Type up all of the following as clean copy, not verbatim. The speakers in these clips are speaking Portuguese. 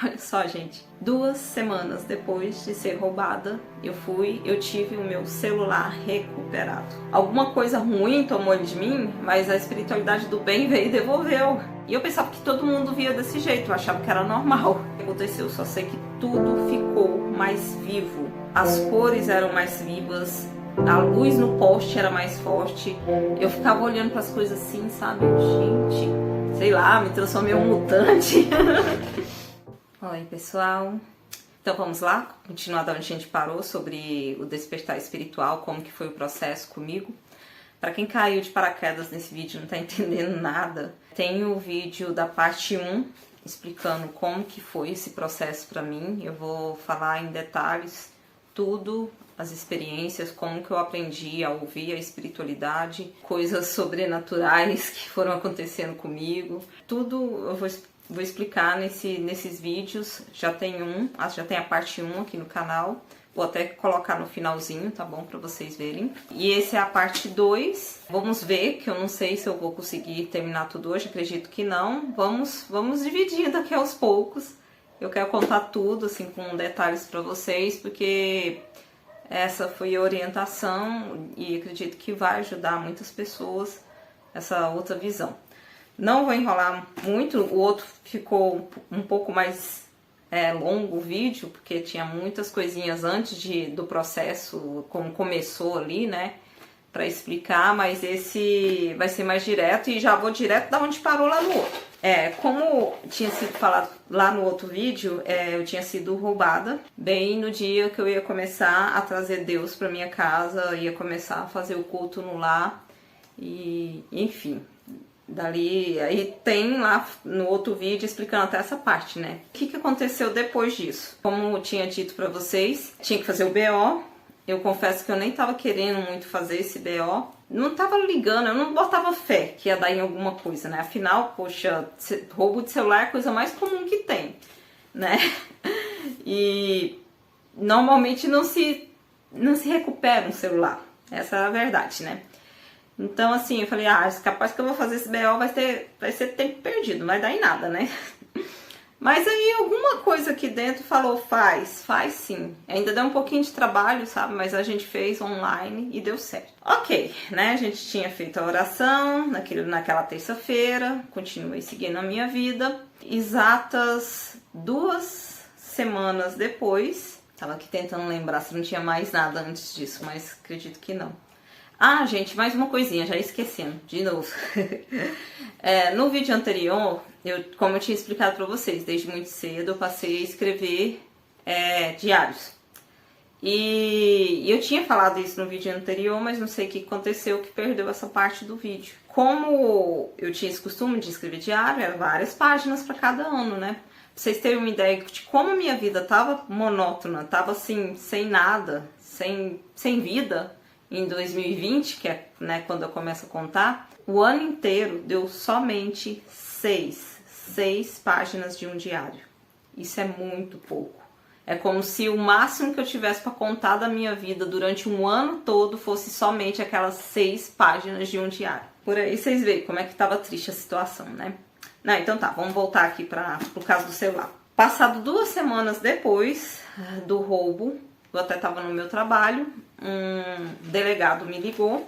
Olha só, gente, 2 semanas depois de ser roubada, eu tive o meu celular recuperado. Alguma coisa ruim tomou ele de mim, mas a espiritualidade do bem veio e devolveu. E eu pensava que todo mundo via desse jeito, eu achava que era normal. O que aconteceu? Só sei que tudo ficou mais vivo. As cores eram mais vivas, a luz no poste era mais forte. Eu ficava olhando para as coisas assim, sabe? Gente, sei lá, me transformei em um mutante. Oi, pessoal. Então vamos lá, continuar da onde a gente parou sobre o despertar espiritual, como que foi o processo comigo. Para quem caiu de paraquedas nesse vídeo e não tá entendendo nada, tem o vídeo da parte 1 explicando como que foi esse processo para mim. Eu vou falar em detalhes tudo, as experiências, como que eu aprendi a ouvir a espiritualidade, coisas sobrenaturais que foram acontecendo comigo. Tudo eu vou explicar nesses vídeos. Já tem a parte 1 aqui no canal. Vou até colocar no finalzinho, tá bom? Pra vocês verem. E essa é a parte 2. Vamos ver, que eu não sei se eu vou conseguir terminar tudo hoje, acredito que não. Vamos dividindo aqui aos poucos. Eu quero contar tudo, assim, com detalhes pra vocês, porque essa foi a orientação e acredito que vai ajudar muitas pessoas essa outra visão. Não vou enrolar muito, o outro ficou um pouco mais longo o vídeo, porque tinha muitas coisinhas antes do processo, como começou ali, né, para explicar, mas esse vai ser mais direto e já vou direto da onde parou lá no outro. Como tinha sido falado lá no outro vídeo, eu tinha sido roubada bem no dia que eu ia começar a trazer Deus para minha casa, ia começar a fazer o culto no lar e enfim. Dali, aí tem lá no outro vídeo explicando até essa parte, né? O que aconteceu depois disso? Como eu tinha dito pra vocês, tinha que fazer o BO. Eu confesso que eu nem tava querendo muito fazer esse BO. Não tava ligando, eu não botava fé que ia dar em alguma coisa, né? Afinal, poxa, roubo de celular é a coisa mais comum que tem, né? E normalmente não se recupera um celular. Essa é a verdade, né? Então, assim, eu falei, capaz que eu vou fazer esse BO, vai ser tempo perdido, não vai dar em nada, né? Mas aí alguma coisa aqui dentro falou, faz sim. Ainda deu um pouquinho de trabalho, sabe? Mas a gente fez online e deu certo. Ok, né? A gente tinha feito a oração naquela terça-feira, continuei seguindo a minha vida. Exatas 2 semanas depois, tava aqui tentando lembrar se não tinha mais nada antes disso, mas acredito que não. Gente, mais uma coisinha, já esquecendo, de novo. No vídeo anterior, como eu tinha explicado pra vocês, desde muito cedo eu passei a escrever diários. E eu tinha falado isso no vídeo anterior, mas não sei o que aconteceu que perdeu essa parte do vídeo. Como eu tinha esse costume de escrever diário, eram várias páginas para cada ano, né? Pra vocês terem uma ideia de como a minha vida tava monótona, tava assim, sem nada, sem vida. Em 2020, que é, né, quando eu começo a contar, o ano inteiro deu somente 6 páginas de um diário. Isso é muito pouco. É como se o máximo que eu tivesse para contar da minha vida durante um ano todo fosse somente aquelas 6 páginas de um diário. Por aí vocês veem como é que estava triste a situação, né? Não, então tá, vamos voltar aqui para o caso do celular. Passado 2 semanas depois do roubo, eu até estava no meu trabalho, um delegado me ligou,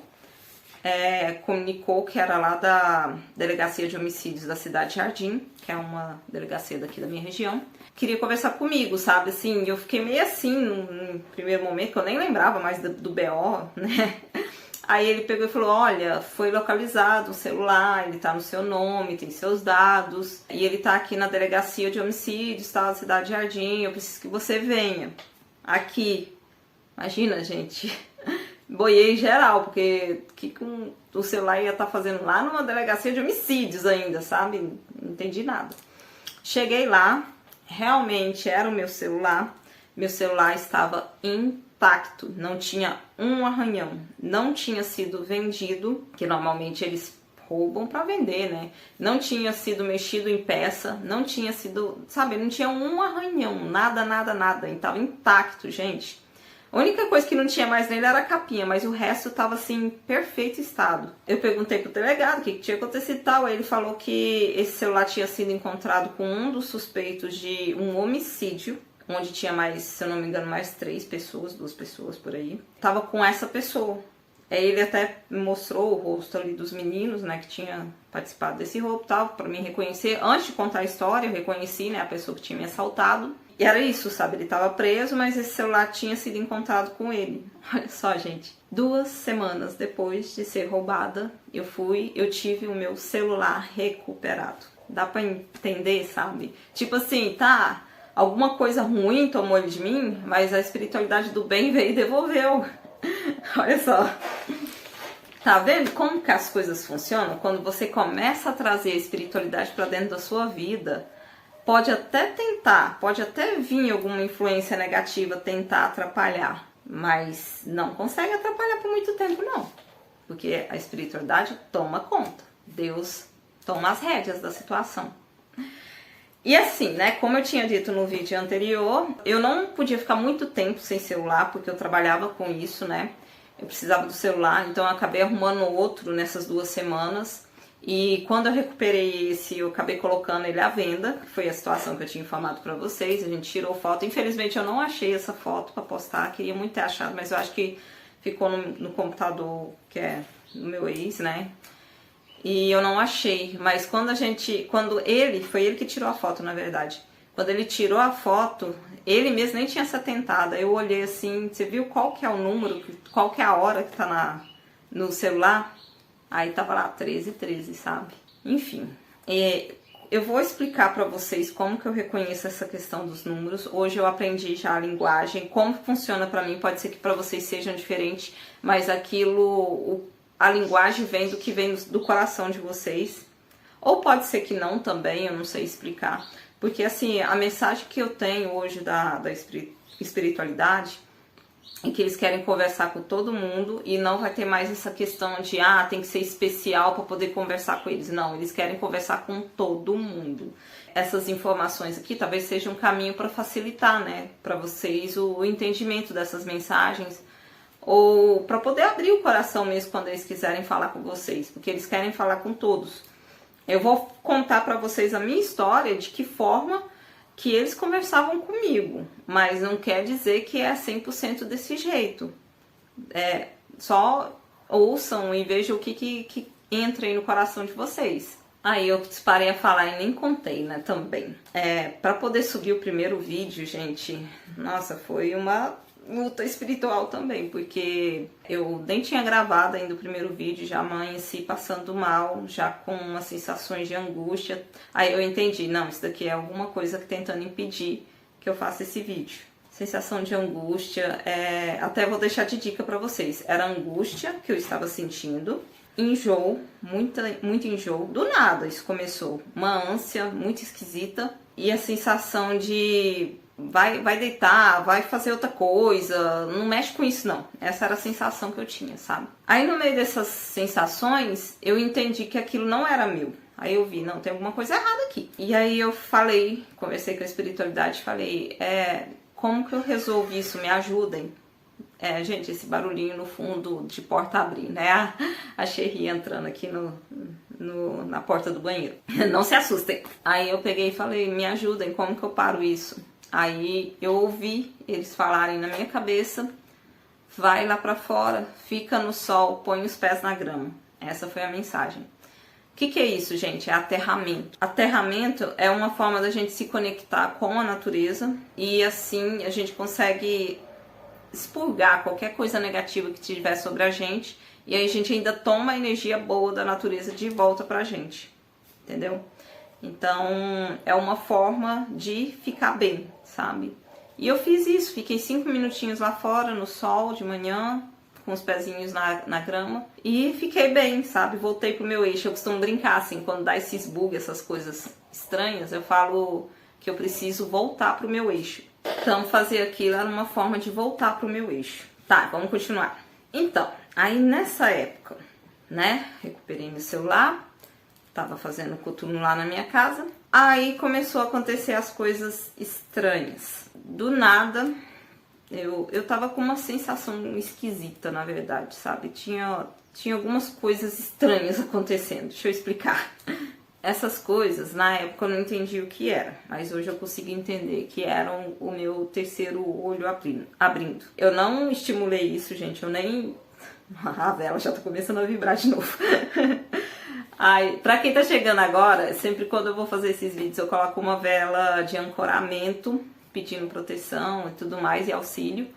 comunicou que era lá da Delegacia de Homicídios da Cidade Jardim, que é uma delegacia daqui da minha região. Queria conversar comigo, sabe, assim, eu fiquei meio assim no primeiro momento, que eu nem lembrava mais do BO, né? Aí ele pegou e falou, olha, foi localizado o celular, ele tá no seu nome, tem seus dados, e ele tá aqui na Delegacia de Homicídios, tá, da Cidade Jardim, eu preciso que você venha aqui. Imagina, gente, boiei geral, porque que o celular ia estar fazendo lá numa delegacia de homicídios ainda, sabe? Não entendi nada. Cheguei lá, realmente era o meu celular estava intacto, não tinha um arranhão, não tinha sido vendido, que normalmente eles roubam para vender, né? Não tinha sido mexido em peça, não tinha sido, sabe, não tinha um arranhão, nada, estava intacto, gente. A única coisa que não tinha mais nele era a capinha, mas o resto tava assim, perfeito estado. Eu perguntei pro delegado o que tinha acontecido e tal, aí ele falou que esse celular tinha sido encontrado com um dos suspeitos de um homicídio, onde tinha mais, se eu não me engano, mais 3 pessoas, 2 pessoas por aí. Tava com essa pessoa. Aí ele até mostrou o rosto ali dos meninos, né, que tinha participado desse roubo e tal, pra mim reconhecer. Antes de contar a história, eu reconheci, né, a pessoa que tinha me assaltado. E era isso, sabe? Ele tava preso, mas esse celular tinha sido encontrado com ele. Olha só, gente. 2 semanas depois de ser roubada, eu tive o meu celular recuperado. Dá pra entender, sabe? Tipo assim, tá, alguma coisa ruim tomou de mim, mas a espiritualidade do bem veio e devolveu. Olha só. Tá vendo como que as coisas funcionam? Quando você começa a trazer a espiritualidade pra dentro da sua vida, pode até vir alguma influência negativa tentar atrapalhar, mas não consegue atrapalhar por muito tempo não, porque a espiritualidade toma conta, Deus toma as rédeas da situação. E assim, né, como eu tinha dito no vídeo anterior, eu não podia ficar muito tempo sem celular, porque eu trabalhava com isso, né, eu precisava do celular, então eu acabei arrumando outro nessas 2 semanas. E quando eu recuperei esse, eu acabei colocando ele à venda, que foi a situação que eu tinha informado pra vocês. A gente tirou foto. Infelizmente eu não achei essa foto pra postar, queria muito ter achado, mas eu acho que ficou no computador que é do meu ex, né? E eu não achei, mas foi ele que tirou a foto, na verdade. Quando ele tirou a foto, ele mesmo nem tinha se atentado. Eu olhei assim, você viu qual que é o número, qual que é a hora que tá no celular? Aí tava lá 13:13, sabe? Enfim, eu vou explicar pra vocês como que eu reconheço essa questão dos números. Hoje eu aprendi já a linguagem, como funciona pra mim. Pode ser que pra vocês sejam diferente, mas a linguagem vem do que vem do coração de vocês. Ou pode ser que não também, eu não sei explicar. Porque assim, a mensagem que eu tenho hoje da espiritualidade em que eles querem conversar com todo mundo e não vai ter mais essa questão de tem que ser especial para poder conversar com eles. Não, eles querem conversar com todo mundo. Essas informações aqui talvez seja um caminho para facilitar, né, para vocês o entendimento dessas mensagens, ou para poder abrir o coração mesmo quando eles quiserem falar com vocês, porque eles querem falar com todos. Eu vou contar para vocês a minha história, de que forma que eles conversavam comigo, mas não quer dizer que é 100% desse jeito. Só ouçam e vejam o que entra aí no coração de vocês. Aí eu parei a falar e nem contei, né, também. Pra poder subir o primeiro vídeo, gente, nossa, foi uma luta espiritual também, porque eu nem tinha gravado ainda o primeiro vídeo, já amanheci passando mal, já com umas sensações de angústia. Aí eu entendi, não, isso daqui é alguma coisa que tentando impedir que eu faça esse vídeo. Sensação de angústia, até vou deixar de dica pra vocês. Era angústia que eu estava sentindo, enjoo, muito enjoo, do nada isso começou. Uma ânsia muito esquisita e a sensação de vai deitar, vai fazer outra coisa, não mexe com isso não. Essa era a sensação que eu tinha, sabe? Aí no meio dessas sensações, eu entendi que aquilo não era meu. Aí eu vi, não, tem alguma coisa errada aqui. E aí eu conversei com a espiritualidade, falei, como que eu resolvo isso? Me ajudem. Gente, esse barulhinho no fundo de porta abrir, né? A Cherry entrando aqui na porta do banheiro. Não se assustem. Aí eu peguei e falei, me ajudem, como que eu paro isso? Aí eu ouvi eles falarem na minha cabeça, vai lá pra fora, fica no sol, põe os pés na grama. Essa foi a mensagem. O que é isso, gente? É aterramento. Aterramento é uma forma da gente se conectar com a natureza e assim a gente consegue expurgar qualquer coisa negativa que tiver sobre a gente e aí a gente ainda toma a energia boa da natureza de volta pra gente, entendeu? Então é uma forma de ficar bem, sabe? E eu fiz isso, fiquei 5 minutinhos lá fora no sol de manhã, com os pezinhos na grama e fiquei bem, sabe? Voltei pro meu eixo. Eu costumo brincar assim, quando dá esses bugs, essas coisas estranhas, eu falo que eu preciso voltar pro meu eixo. Então fazer aquilo era uma forma de voltar pro meu eixo. Tá, vamos continuar. Então, aí nessa época, né, recuperei meu celular, tava fazendo coturno lá na minha casa, aí começou a acontecer as coisas estranhas. Do nada, Eu tava com uma sensação esquisita, na verdade, sabe? Tinha algumas coisas estranhas acontecendo. Deixa eu explicar. Essas coisas, na época eu não entendi o que era, mas hoje eu consigo entender que eram o meu terceiro olho abrindo. Eu não estimulei isso, gente, eu nem... A vela já tá começando a vibrar de novo. Ai, pra quem tá chegando agora, sempre quando eu vou fazer esses vídeos eu coloco uma vela de ancoramento, pedindo proteção e tudo mais, e auxílio.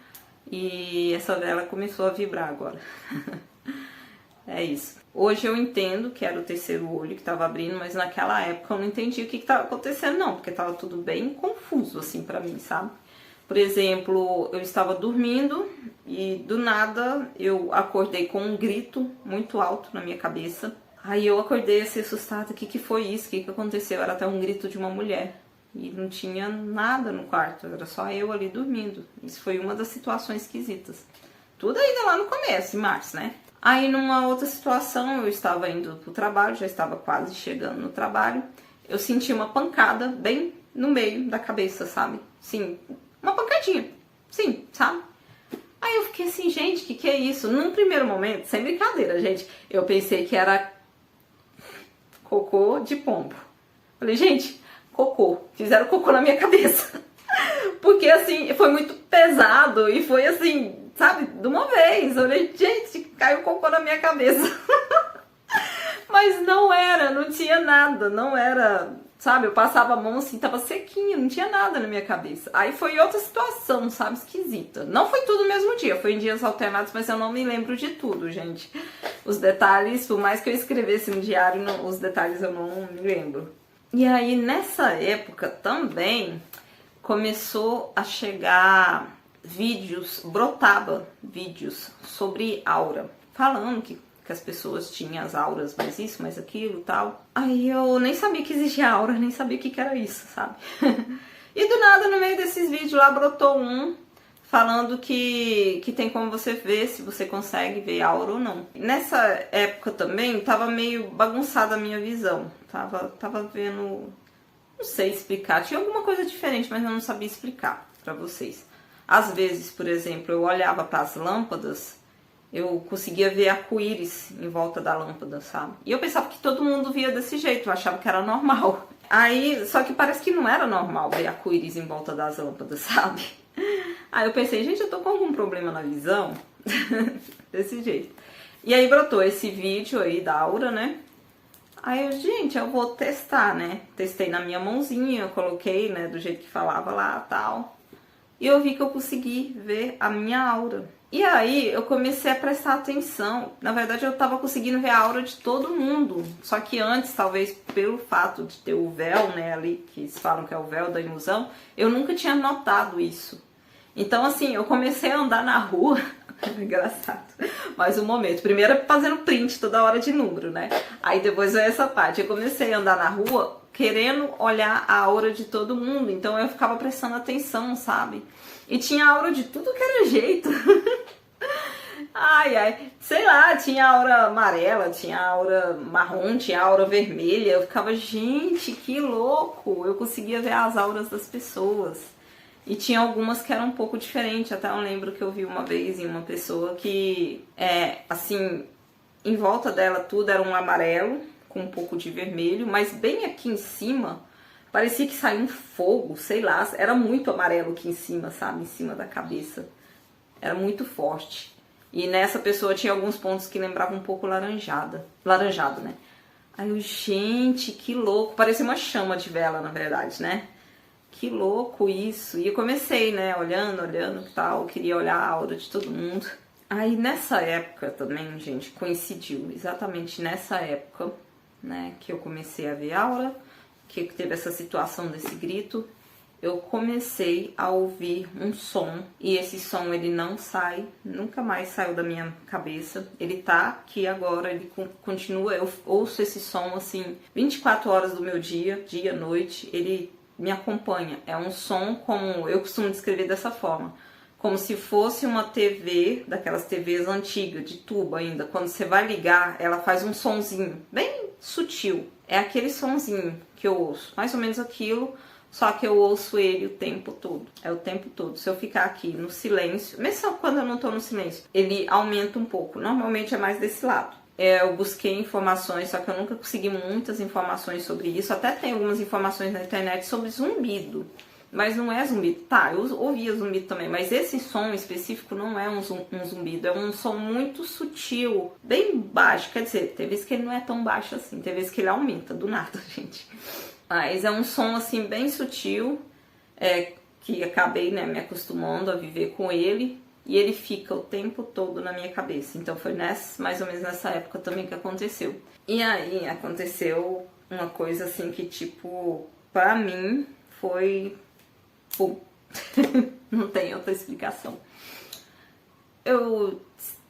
E essa vela começou a vibrar agora. É isso. Hoje eu entendo que era o terceiro olho que estava abrindo, mas naquela época eu não entendi o que estava acontecendo não, porque estava tudo bem confuso assim pra mim, sabe? Por exemplo, eu estava dormindo e do nada eu acordei com um grito muito alto na minha cabeça. Aí eu acordei assim assustada, o que foi isso? O que aconteceu? Era até um grito de uma mulher. E não tinha nada no quarto, era só eu ali dormindo. Isso foi uma das situações esquisitas. Tudo ainda lá no começo, em março, né? Aí numa outra situação, eu estava indo pro trabalho, já estava quase chegando no trabalho. Eu senti uma pancada bem no meio da cabeça, sabe? Sim, uma pancadinha. Sim, sabe? Aí eu fiquei assim, gente, que é isso? Num primeiro momento, sem brincadeira, gente, eu pensei que era cocô de pombo. Falei, gente, cocô. Fizeram cocô na minha cabeça. Porque assim, foi muito pesado e foi assim, sabe, de uma vez. Eu olhei, gente, caiu cocô na minha cabeça. Mas não era, não tinha nada, não era, sabe, eu passava a mão assim, tava sequinha, não tinha nada na minha cabeça. Aí foi outra situação, sabe, esquisita. Não foi tudo no mesmo dia, foi em dias alternados, mas eu não me lembro de tudo, gente. Os detalhes, por mais que eu escrevesse no diário, os detalhes eu não me lembro. E aí, nessa época também, começou a chegar vídeos, brotava vídeos sobre aura, falando que as pessoas tinham as auras, mais isso, mais aquilo e tal. Aí eu nem sabia que existia aura, nem sabia o que era isso, sabe? E do nada, no meio desses vídeos lá, brotou um falando que tem como você ver se você consegue ver aura ou não. Nessa época também, tava meio bagunçada a minha visão. Tava vendo... Não sei explicar, tinha alguma coisa diferente, mas eu não sabia explicar pra vocês. Às vezes, por exemplo, eu olhava para as lâmpadas, eu conseguia ver arco-íris em volta da lâmpada, sabe? E eu pensava que todo mundo via desse jeito, eu achava que era normal. Aí, só que parece que não era normal ver arco-íris em volta das lâmpadas, sabe? Aí eu pensei, gente, eu tô com algum problema na visão? Desse jeito. E aí brotou esse vídeo aí da aura, né? Aí eu, gente, eu vou testar, né? Testei na minha mãozinha, eu coloquei, né, do jeito que falava lá, tal. E eu vi que eu consegui ver a minha aura. E aí eu comecei a prestar atenção. Na verdade, eu tava conseguindo ver a aura de todo mundo. Só que antes, talvez pelo fato de ter o véu, né, ali, que eles falam que é o véu da ilusão, eu nunca tinha notado isso. Então, assim, eu comecei a andar na rua... Engraçado. Mais um momento. Primeiro fazendo print toda hora de número, né? Aí depois veio essa parte. Eu comecei a andar na rua querendo olhar a aura de todo mundo. Então eu ficava prestando atenção, sabe? E tinha aura de tudo que era jeito. Ai, ai. Sei lá, tinha aura amarela, tinha aura marrom, tinha aura vermelha. Eu ficava, gente, que louco. Eu conseguia ver as auras das pessoas. E tinha algumas que eram um pouco diferentes. Até eu lembro que eu vi uma vez em uma pessoa que, assim, em volta dela tudo era um amarelo com um pouco de vermelho, mas bem aqui em cima parecia que saía um fogo, sei lá, era muito amarelo aqui em cima, sabe? Em cima da cabeça. Era muito forte. E nessa pessoa tinha alguns pontos que lembravam um pouco laranjado, né? Aí eu, gente, que louco. Parecia uma chama de vela, na verdade, né? Que louco isso. E eu comecei, né, olhando e tal, queria olhar a aura de todo mundo. Aí nessa época também, gente, coincidiu exatamente nessa época, né, que eu comecei a ver a aura, que teve essa situação desse grito. Eu comecei a ouvir um som, e esse som ele não sai, nunca mais saiu da minha cabeça. Ele tá aqui agora, ele continua, eu ouço esse som assim, 24 horas do meu dia, noite, ele me acompanha. É um som, como eu costumo descrever dessa forma, como se fosse uma TV, daquelas TVs antigas, de tubo ainda. Quando você vai ligar, ela faz um sonzinho bem sutil. É aquele sonzinho que eu ouço, mais ou menos aquilo, só que eu ouço ele o tempo todo. É o tempo todo. Se eu ficar aqui no silêncio, mesmo quando eu não tô no silêncio, ele aumenta um pouco. Normalmente é mais desse lado. Eu busquei informações, só que eu nunca consegui muitas informações sobre isso. Até tem algumas informações na internet sobre zumbido. Mas não é zumbido. Tá, eu ouvia zumbido também, mas esse som específico não é um zumbido. É um som muito sutil, bem baixo. Quer dizer, tem vezes que ele não é tão baixo assim. Tem vezes que ele aumenta, do nada, gente. Mas é um som assim bem sutil, que acabei, né, me acostumando a viver com ele. E ele fica o tempo todo na minha cabeça. Então foi mais ou menos nessa época também que aconteceu. E aí aconteceu uma coisa assim que, tipo, pra mim foi... Pum. Não tem outra explicação. Eu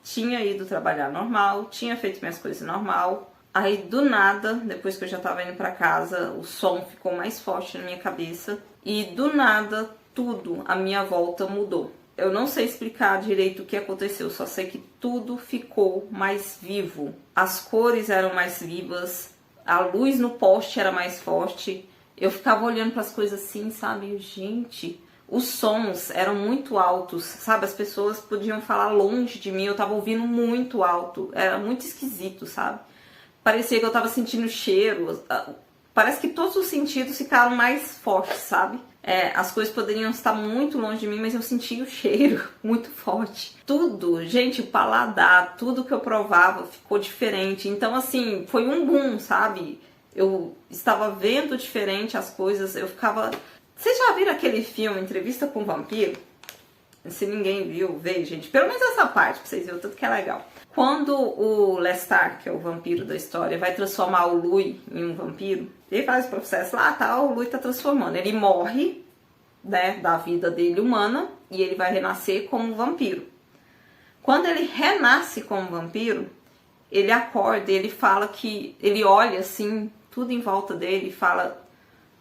tinha ido trabalhar normal, tinha feito minhas coisas normal. Aí do nada, depois que eu já tava indo pra casa, o som ficou mais forte na minha cabeça. E do nada, tudo à minha volta mudou. Eu não sei explicar direito o que aconteceu, só sei que tudo ficou mais vivo. As cores eram mais vivas, a luz no poste era mais forte. Eu ficava olhando para as coisas assim, sabe? Gente, os sons eram muito altos, sabe? As pessoas podiam falar longe de mim, eu tava ouvindo muito alto. Era muito esquisito, sabe? Parecia que eu tava sentindo cheiro. Parece que todos os sentidos ficaram mais fortes, sabe? As coisas poderiam estar muito longe de mim, mas eu sentia o cheiro muito forte. Tudo, gente, o paladar, tudo que eu provava ficou diferente. Então, assim, foi um boom, sabe? Eu estava vendo diferente as coisas, eu ficava... Vocês já viram aquele filme Entrevista com o Vampiro? Se ninguém viu, veja, gente. Pelo menos essa parte, pra vocês verem o tanto que é legal. Quando o Lestat, que é o vampiro da história, vai transformar o Louis em um vampiro, ele faz o processo lá, tá, o Louis tá transformando. Ele morre, né, da vida dele humana, e ele vai renascer como vampiro. Quando ele renasce como vampiro, ele acorda e ele fala que... Ele olha assim, tudo em volta dele e fala...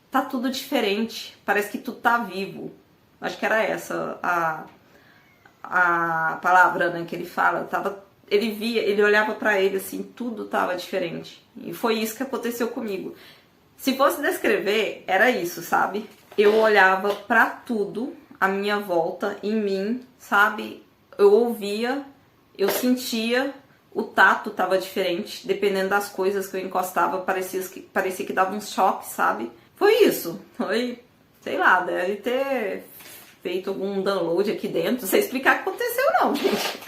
Tá tudo diferente, parece que tu tá vivo. Acho que era essa a palavra, né, que ele fala. Ele via, ele olhava pra ele assim, tudo tava diferente. E foi isso que aconteceu comigo. Se fosse descrever, era isso, sabe? Eu olhava pra tudo à minha volta, em mim, sabe? Eu ouvia, eu sentia, o tato tava diferente. Dependendo das coisas que eu encostava, parecia que dava um choque, sabe? Foi isso. Foi, sei lá, deve ter feito algum download aqui dentro. Não sei explicar o que aconteceu não, gente.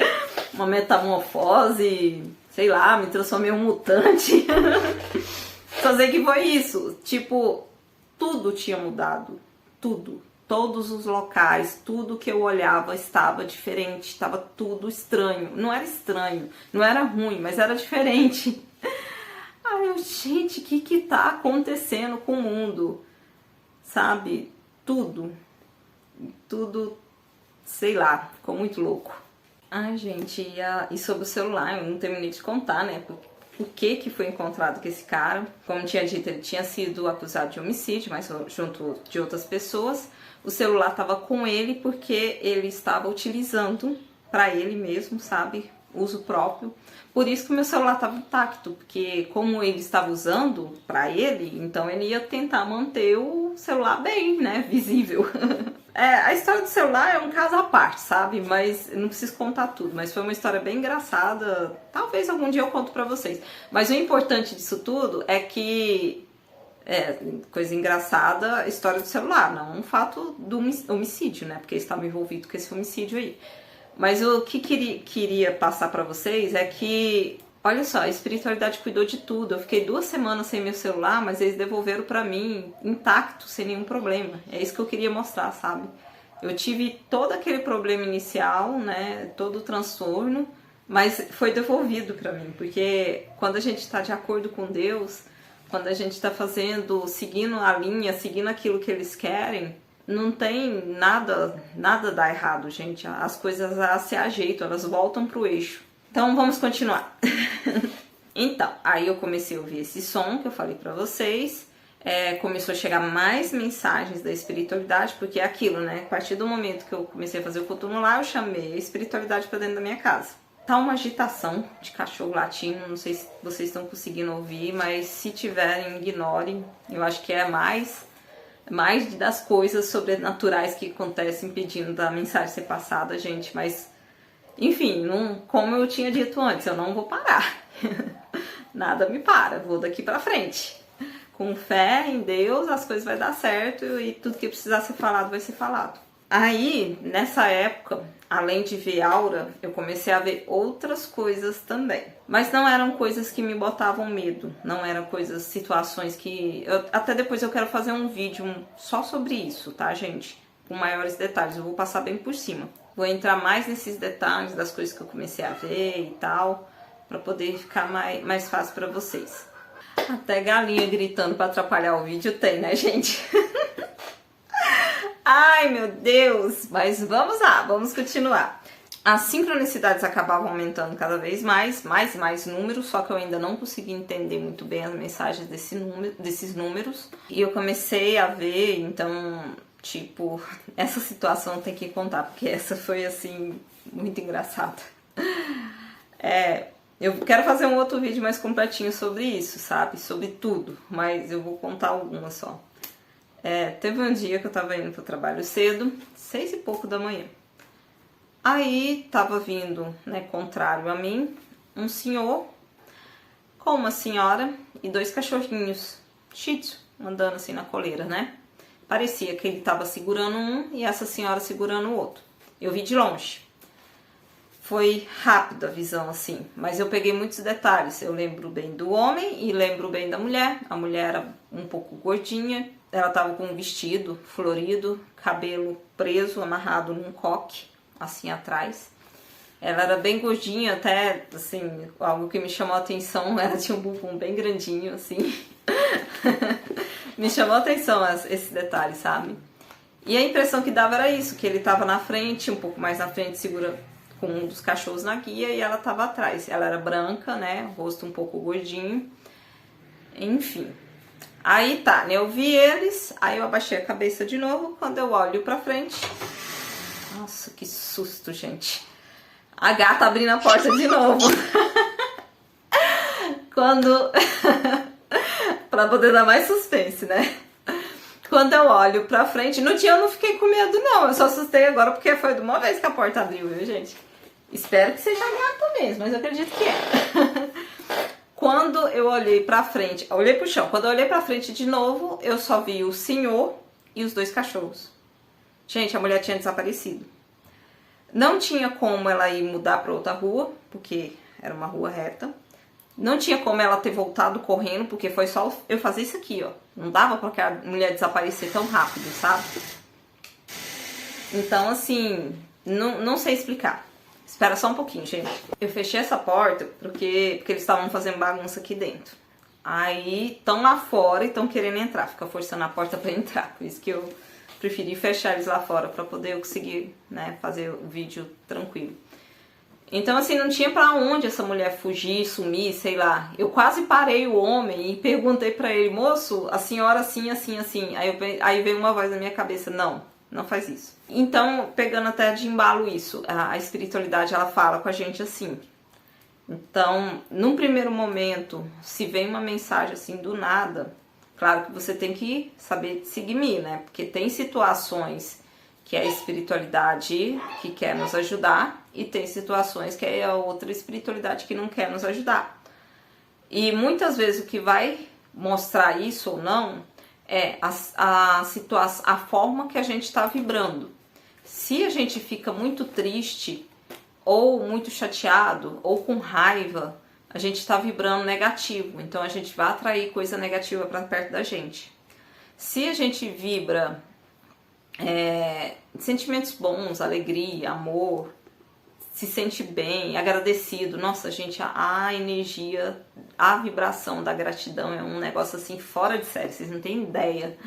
Uma metamorfose, sei lá, me transformei em um mutante. Só sei que foi isso. Tipo, tudo tinha mudado. Tudo. Todos os locais, tudo que eu olhava estava diferente. Estava tudo estranho. Não era estranho, não era ruim, mas era diferente. Ai, gente, o que tá acontecendo com o mundo? Sabe? Tudo, sei lá, ficou muito louco. Ai, gente, e sobre o celular, eu não terminei de contar, né? Por que foi encontrado com esse cara. Como tinha dito, ele tinha sido acusado de homicídio, mas junto de outras pessoas. O celular estava com ele porque ele estava utilizando para ele mesmo, sabe? Uso próprio. Por isso que o meu celular estava intacto, porque como ele estava usando para ele, então ele ia tentar manter o celular bem, né, visível. A história do celular é um caso à parte, sabe? Mas eu não preciso contar tudo, mas foi uma história bem engraçada. Talvez algum dia eu conto pra vocês. Mas o importante disso tudo é que coisa engraçada, a história do celular, não um fato do homicídio, né? Porque eles estavam envolvidos com esse homicídio aí. Mas o que queria passar pra vocês é que, olha só, a espiritualidade cuidou de tudo. Eu fiquei 2 semanas sem meu celular, mas eles devolveram pra mim intacto, sem nenhum problema. É isso que eu queria mostrar, sabe? Eu tive todo aquele problema inicial, né? Todo o transtorno, mas foi devolvido pra mim. Porque quando a gente tá de acordo com Deus, quando a gente tá seguindo a linha, seguindo aquilo que eles querem, não tem nada dá errado, gente. As coisas se ajeitam, elas voltam pro eixo. Então vamos continuar. Então, aí eu comecei a ouvir esse som que eu falei pra vocês. Começou a chegar mais mensagens da espiritualidade, porque é aquilo, né? A partir do momento que eu comecei a fazer o Coturno lá, eu chamei a espiritualidade pra dentro da minha casa. Tá uma agitação de cachorro latindo, não sei se vocês estão conseguindo ouvir, mas se tiverem, ignorem. Eu acho que é mais mais das coisas sobrenaturais que acontecem impedindo da mensagem ser passada, gente. Mas, enfim, não, como eu tinha dito antes, eu não vou parar. Nada me para, vou daqui pra frente. Com fé em Deus, as coisas vai dar certo e tudo que precisar ser falado vai ser falado. Aí, nessa época, além de ver aura, eu comecei a ver outras coisas também. Mas não eram coisas que me botavam medo, não eram coisas, situações que... até depois eu quero fazer um vídeo só sobre isso, tá, gente? Com maiores detalhes, eu vou passar bem por cima. Vou entrar mais nesses detalhes das coisas que eu comecei a ver e tal, pra poder ficar mais fácil pra vocês. Até galinha gritando pra atrapalhar o vídeo tem, né, gente? Ai, meu Deus! Mas vamos lá, vamos continuar. As sincronicidades acabavam aumentando cada vez mais números, só que eu ainda não consegui entender muito bem as mensagens desses números. E eu comecei a ver, então, tipo, essa situação tem que contar, porque essa foi, assim, muito engraçada. Eu quero fazer um outro vídeo mais completinho sobre isso, sabe? Sobre tudo, mas eu vou contar algumas só. Teve um dia que eu tava indo pro trabalho cedo, 6 e pouco da manhã. Aí tava vindo, né, contrário a mim, um senhor com uma senhora e 2 cachorrinhos, shih tzu, andando assim na coleira, né? Parecia que ele tava segurando um e essa senhora segurando o outro. Eu vi de longe. Foi rápido a visão, assim, mas eu peguei muitos detalhes. Eu lembro bem do homem e lembro bem da mulher. A mulher era um pouco gordinha, ela tava com um vestido florido, cabelo preso, amarrado num coque, assim atrás. Ela era bem gordinha, até, assim, algo que me chamou a atenção, ela tinha um bumbum bem grandinho, assim. Me chamou a atenção esse detalhe, sabe? E a impressão que dava era isso, que ele tava na frente, um pouco mais na frente, segura com um dos cachorros na guia, e ela tava atrás. Ela era branca, né, rosto um pouco gordinho, enfim. Aí tá, né, eu vi eles, aí eu abaixei a cabeça de novo, quando eu olho pra frente... Nossa, que susto, gente. A gata abrindo a porta de novo. Quando... pra poder dar mais suspense, né? Quando eu olho pra frente, no dia eu não fiquei com medo, não. Eu só assustei agora porque foi de uma vez que a porta abriu, viu, gente? Espero que seja gato mesmo, mas eu acredito que é. Quando eu olhei pra frente, eu olhei pro chão. Quando eu olhei pra frente de novo, eu só vi o senhor e os 2 cachorros. Gente, a mulher tinha desaparecido. Não tinha como ela ir mudar pra outra rua, porque era uma rua reta. Não tinha como ela ter voltado correndo, porque foi só eu fazer isso aqui, ó. Não dava pra que a mulher desaparecer tão rápido, sabe? Então, assim, não sei explicar. Espera só um pouquinho, gente. Eu fechei essa porta porque eles estavam fazendo bagunça aqui dentro. Aí, estão lá fora e estão querendo entrar. Fica forçando a porta pra entrar. Por isso que eu preferi fechar eles lá fora pra poder eu conseguir, né, fazer o vídeo tranquilo. Então, assim, não tinha pra onde essa mulher fugir, sumir, sei lá. Eu quase parei o homem e perguntei pra ele, moço, a senhora assim, assim, assim. Aí veio uma voz na minha cabeça, não faz isso. Então, pegando até de embalo isso, a espiritualidade, ela fala com a gente assim. Então, num primeiro momento, se vem uma mensagem assim do nada, claro que você tem que saber seguir, né? Porque tem situações que é a espiritualidade que quer nos ajudar, e tem situações que é a outra espiritualidade que não quer nos ajudar. E muitas vezes o que vai mostrar isso ou não é a forma que a gente está vibrando. Se a gente fica muito triste, ou muito chateado, ou com raiva, a gente está vibrando negativo, então a gente vai atrair coisa negativa para perto da gente. Se a gente vibra sentimentos bons, alegria, amor, se sente bem, agradecido. Nossa, gente, a energia, a vibração da gratidão é um negócio assim fora de série, vocês não têm ideia.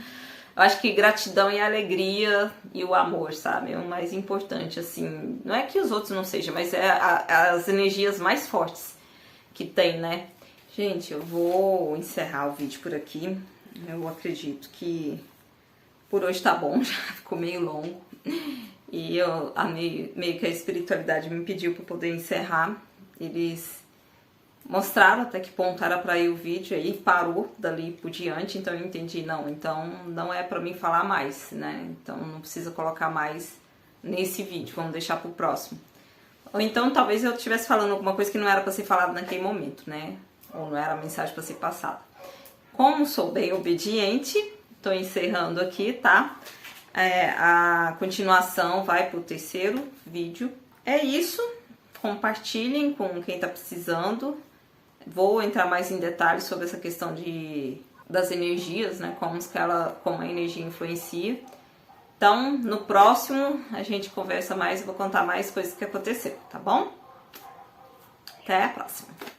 Eu acho que gratidão e alegria e o amor, sabe? É o mais importante, assim. Não é que os outros não sejam, mas é as energias mais fortes que tem, né? Gente, eu vou encerrar o vídeo por aqui. Eu acredito que por hoje tá bom, já ficou meio longo. E meio que a espiritualidade me pediu para poder encerrar. Eles mostraram até que ponto era para ir o vídeo, aí parou dali por diante, então eu entendi, não, então não é para mim falar mais, né? Então não precisa colocar mais nesse vídeo, vamos deixar pro próximo. Ou então talvez eu estivesse falando alguma coisa que não era para ser falada naquele momento, né? Ou não era a mensagem para ser passada. Como sou bem obediente, tô encerrando aqui, tá? A continuação vai pro terceiro vídeo. É isso, compartilhem com quem tá precisando. Vou entrar mais em detalhes sobre essa questão das energias, né? Como a energia influencia. Então, no próximo a gente conversa mais, eu vou contar mais coisas que aconteceram, tá bom? Até a próxima!